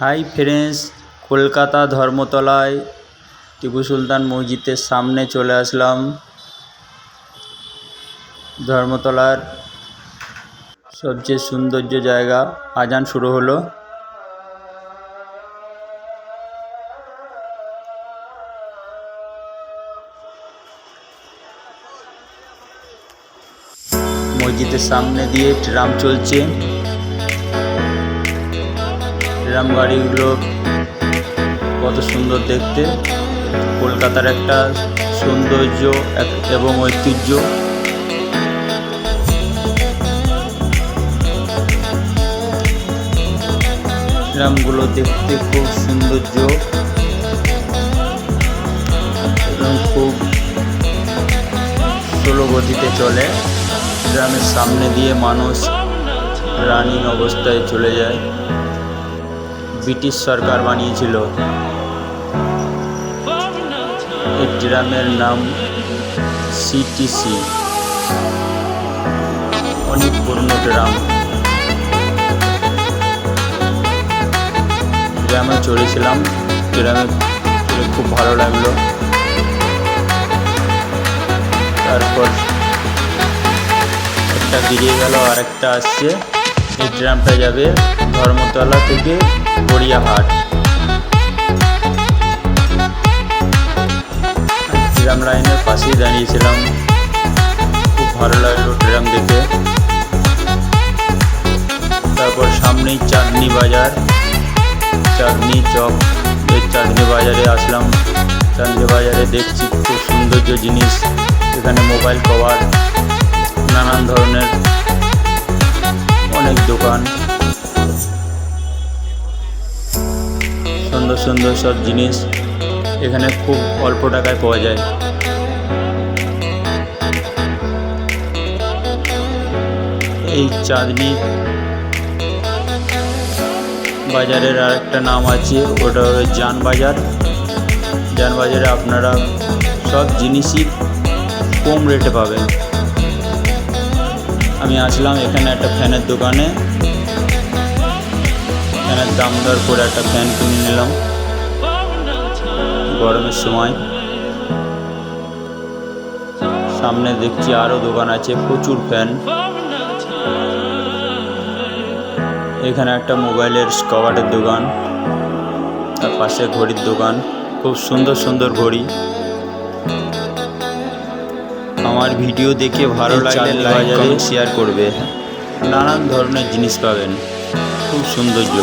Hi friends, Kolkata ধর্মতলায় টিপু সুলতান মসজিদের সামনে চলে আসলাম। ধর্মতলার সবচেয়ে সৌন্দর্য জায়গা। আজান শুরু হলো। মসজিদের সামনে দিয়ে ট্রাম চলছে। ট্রাম গাড়িগুলো কত সুন্দর দেখতে। কলকাতার একটা সৌন্দর্য এবং ঐতিহ্য। ট্রামগুলো দেখতে খুব সৌন্দর্য এবং খুব স্লো গতিতে চলে। ট্রামের সামনে দিয়ে মানুষ রানিং অবস্থায় চলে যায়। ব্রিটিশ সরকার বানিয়েছিল। এই ট্রামের নাম সিটিসি। অনেক পুরনো ট্রাম। ট্রামে চড়েছিলাম। ট্রামে চড়ে খুব ভালো লাগলো। তারপর একটা বেরিয়ে গেল, আর একটা আসছে। এই ট্রামটা যাবে ধর্মতলা থেকে গড়িয়াহাট। ট্রাম লাইনের পাশেই দাঁড়িয়েছিলাম। খুব ভালো লাগলো ট্রাম দেখে। তারপর সামনেই চাঁদনি বাজার, চাঁদনি চক। এই চাঁদনি বাজারে আসলাম। চাঁদনি বাজারে দেখছি খুব সৌন্দর্য জিনিস। এখানে মোবাইল কভার, নানান ধরনের অনেক দোকান, সুন্দর সুন্দর সব জিনিস এখানে খুব অল্প টাকায় পাওয়া যায়। এই চাঁদনি বাজারের আরেকটা নাম আছে, ওটা হলো জান বাজার। জান বাজারে আপনারা সব জিনিসই কম রেটে পাবেন। আমি আসলাম এখানে একটা ফ্যানের দোকানে। ফ্যানের দাম দর করে একটা ফ্যান কিনে নিলাম গরমের সময়। সামনে দেখছি আরও দোকান আছে, প্রচুর ফ্যান। এখানে একটা মোবাইলের কভারের দোকান, তার পাশে ঘড়ির দোকান। খুব সুন্দর সুন্দর ঘড়ি। আমার ভিডিও দেখে ভালো লাগলে লাইক কমেন্ট শেয়ার করবে। নানান ধরনের জিনিস পাবেন, খুব সৌন্দর্য।